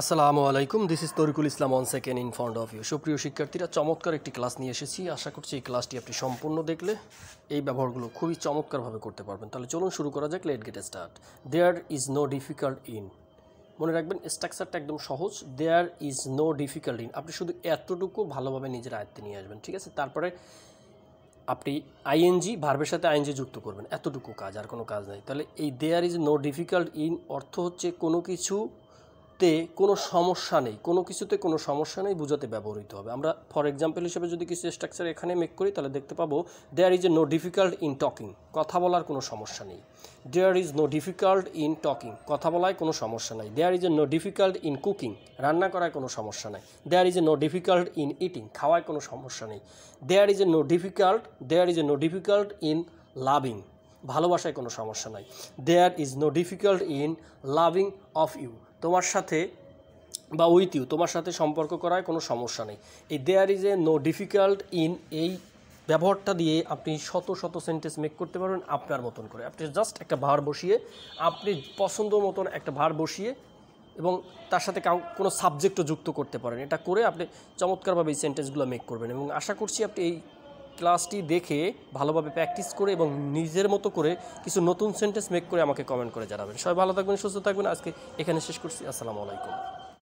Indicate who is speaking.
Speaker 1: আসসালামু আলাইকুম, this is Tariqul Islam on second in front of you. সুপ্রিয় শিক্ষার্থীরা, চমৎকার একটি ক্লাস নিয়ে এসেছি। আশা করছি এই ক্লাসটি আপনি সম্পূর্ণ দেখলে এই ব্যবহারগুলো খুবই চমৎকারভাবে করতে পারবেন। তাহলে চলুন শুরু করা যাক। Let get start. There is no difficult in, মনে রাখবেন স্ট্রাকচারটা একদম সহজ। There is no difficult in, আপনি শুধু এতটুকু ভালোভাবে নিজের আয়ত্তে নিয়ে আসবেন, ঠিক আছে? তারপরে আপনি আইএনজি ভার্বের সাথে আইএনজি যুক্ত করবেন, এতটুকু কাজ, আর কোনো কাজ নাই। তাহলে এই there is no difficult in অর্থ হচ্ছে কোনো কিছুতে কোনো সমস্যা নেই, কোনো কিছুতে কোনো সমস্যা নেই বোঝাতে ব্যবহৃত হবে। আমরা ফর এক্সাম্পল হিসেবে যদি কিছু স্ট্রাকচার এখানে মেক করি তাহলে দেখতে পাবো there is a no difficult in talking, কথা বলার কোনো সমস্যা নেই। There is no difficult in talking, কথা বলায় কোনো সমস্যা নাই। There is a no difficult in cooking, রান্না করায় কোনো সমস্যা নাই। There is a no difficult in eating, খাওয়ায় কোনো সমস্যা নেই। There is a no difficult in loving, ভালোবাসায় কোনো সমস্যা নাই। There is no difficult in loving of you, তোমার সাথে বা উইথ ইউ, তোমার সাথে সম্পর্ক করায় কোনো সমস্যা নেই। এই there is a no difficult in, এই ব্যবহারটা দিয়ে আপনি শত শত সেন্টেন্স মেক করতে পারবেন আপনার মতন করে। আপনি জাস্ট একটা ভার বসিয়ে, আপনি পছন্দ মতন একটা ভার বসিয়ে এবং তার সাথে কোনো সাবজেক্টও যুক্ত করতে পারেন। এটা করে আপনি চমৎকারভাবে এই সেন্টেন্সগুলো মেক করবেন। এবং আশা করছি আপনি এই ক্লাসটি দেখে ভালোভাবে প্র্যাকটিস করে এবং নিজের মতো করে কিছু নতুন সেন্টেন্স মেক করে আমাকে কমেন্ট করে জানাবেন। সবাই ভালো থাকবেন, সুস্থ থাকবেন। আজকে এখানে শেষ করছি। আসসালামু আলাইকুম।